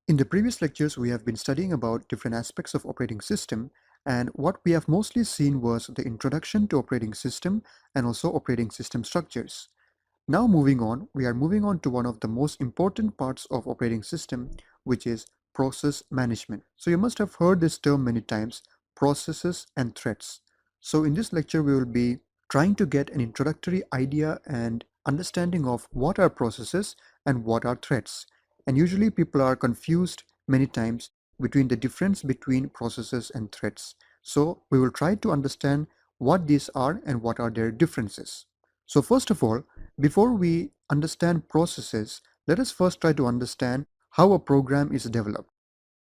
In the previous lectures, we have been studying about different aspects of operating system, and what we have mostly seen was the introduction to operating system and also operating system structures. Now we are moving on to one of the most important parts of operating system, which is process management. So you must have heard this term many times, processes and threads. So in this lecture, we will be trying to get an introductory idea and understanding of what are processes and what are threads. And usually people are confused many times between the difference between processes and threads. So we will try to understand what these are and what are their differences. So first of all, before we understand processes, let us first try to understand how a program is developed.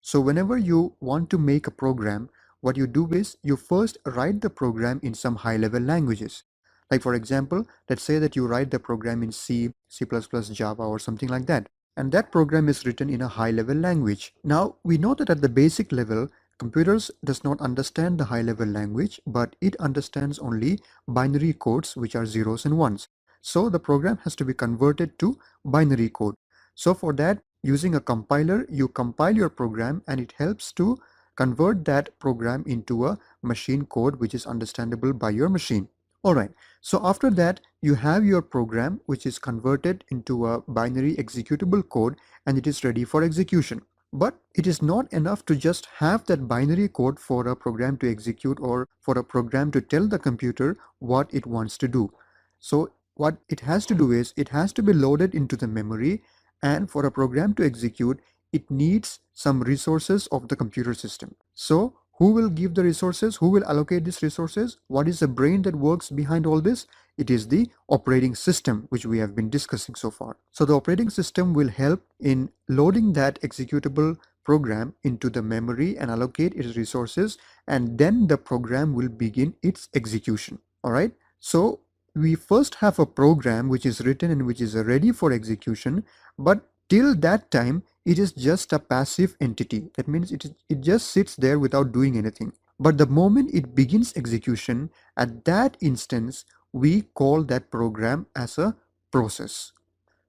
So whenever you want to make a program, what you do is you first write the program in some high-level languages. Like for example, let's say that you write the program in C, C++, Java or something like that. And that program is written in a high-level language. Now, we know that at the basic level, computers does not understand the high-level language, but it understands only binary codes, which are zeros and ones. So the program has to be converted to binary code. So for that, using a compiler, you compile your program and it helps to convert that program into a machine code which is understandable by your machine. Alright, so after that, you have your program which is converted into a binary executable code and it is ready for execution. But it is not enough to just have that binary code for a program to execute or for a program to tell the computer what it wants to do. So what it has to do is it has to be loaded into the memory, and for a program to execute, it needs some resources of the computer system. So who will give the resources? Who will allocate these resources? What is the brain that works behind all this? It is the operating system, which we have been discussing so far. So the operating system will help in loading that executable program into the memory and allocate its resources, and then the program will begin its execution. All right. So we first have a program which is written and which is ready for execution, but till that time it is just a passive entity. That means it just sits there without doing anything. But the moment it begins execution, at that instance we call that program as a process.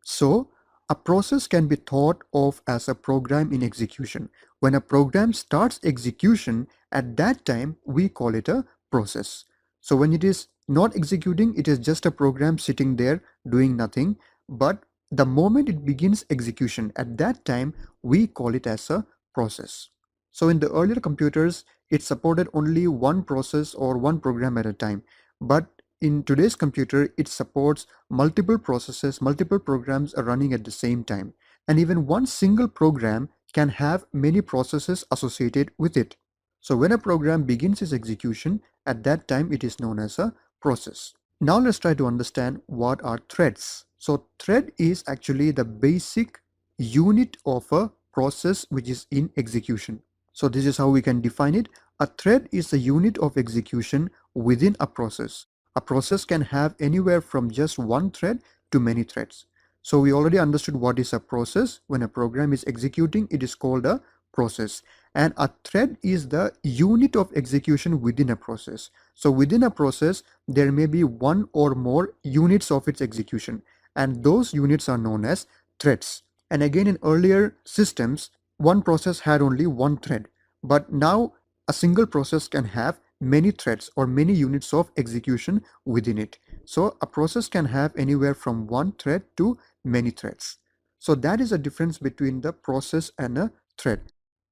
So a process can be thought of as a program in execution. When a program starts execution, at that time we call it a process. So when it is not executing, it is just a program sitting there doing nothing. But the moment it begins execution, at that time we call it as a process. So in the earlier computers, it supported only one process or one program at a time. But in today's computer, it supports multiple processes, multiple programs are running at the same time. And even one single program can have many processes associated with it. So when a program begins its execution, at that time it is known as a process. Now let's try to understand what are threads. So thread is actually the basic unit of a process which is in execution. So this is how we can define it. A thread is a unit of execution within a process. A process can have anywhere from just one thread to many threads. So we already understood what is a process. When a program is executing, it is called a process. And a thread is the unit of execution within a process. So within a process, there may be one or more units of its execution, and those units are known as threads. And again, in earlier systems, one process had only one thread, but now a single process can have many threads or many units of execution within it. So a process can have anywhere from one thread to many threads. So that is a difference between the process and a thread.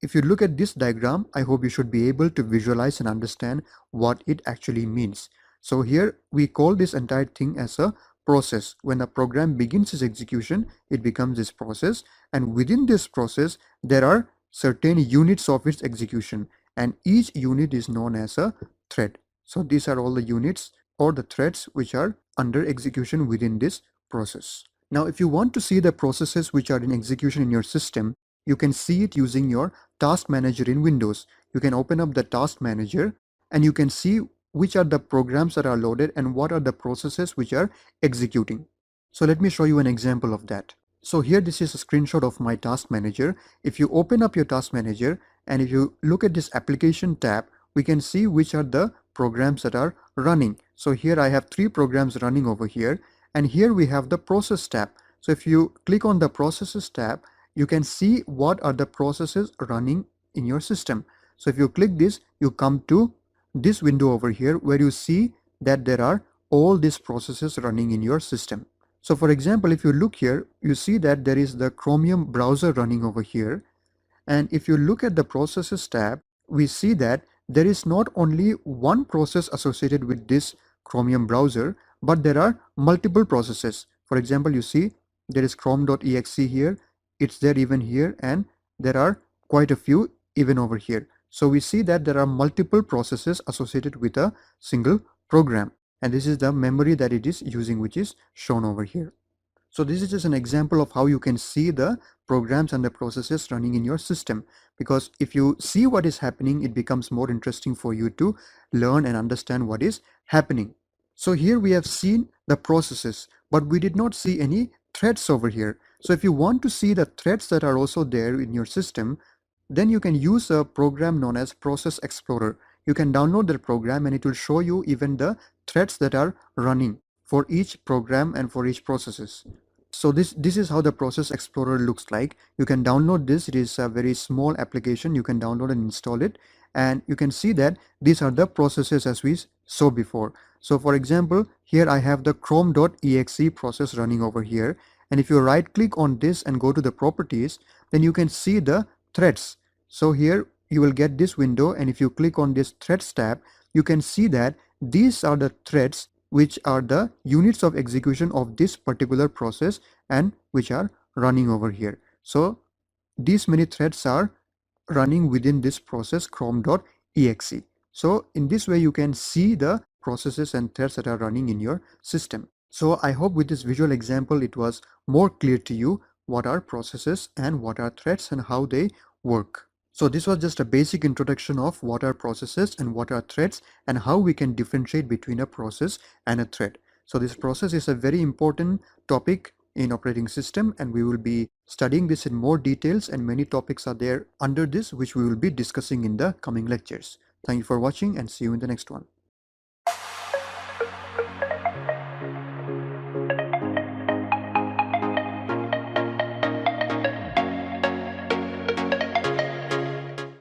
If you look at this diagram, I hope you should be able to visualize and understand what it actually means. So here we call this entire thing as a process. When a program begins its execution, it becomes this process, and within this process there are certain units of its execution, and each unit is known as a thread. So these are all the units or the threads which are under execution within this process. Now if you want to see the processes which are in execution in your system, you can see it using your task manager in Windows. You can open up the task manager and you can see which are the programs that are loaded and what are the processes which are executing. So let me show you an example of that. So here this is a screenshot of my task manager. If you open up your task manager and if you look at this application tab, we can see which are the programs that are running. So here I have 3 programs running over here, and here we have the process tab. So if you click on the processes tab, you can see what are the processes running in your system. So if you click this, you come to this window over here where you see that there are all these processes running in your system. So for example, if you look here, you see that there is the Chromium browser running over here. And if you look at the processes tab, we see that there is not only one process associated with this Chromium browser, but there are multiple processes. For example, you see there is chrome.exe here, it's there even here, and there are quite a few even over here. So we see that there are multiple processes associated with a single program. And this is the memory that it is using, which is shown over here. So this is just an example of how you can see the programs and the processes running in your system. Because if you see what is happening, it becomes more interesting for you to learn and understand what is happening. So here we have seen the processes, but we did not see any threads over here. So if you want to see the threads that are also there in your system, then you can use a program known as Process Explorer. You can download the program and it will show you even the threads that are running for each program and for each processes. So this is how the Process Explorer looks like. You can download this. It is a very small application. You can download and install it, and you can see that these are the processes as we saw before. So for example, here I have the chrome.exe process running over here, and if you right click on this and go to the properties, then you can see the threads. So here you will get this window, and if you click on this threads tab, you can see that these are the threads which are the units of execution of this particular process and which are running over here. So these many threads are running within this process chrome.exe. So in this way you can see the processes and threads that are running in your system. So I hope with this visual example it was more clear to you what are processes and what are threads and how they work. So this was just a basic introduction of what are processes and what are threads and how we can differentiate between a process and a thread. So this process is a very important topic in operating system, and we will be studying this in more details, and many topics are there under this which we will be discussing in the coming lectures. Thank you for watching and see you in the next one.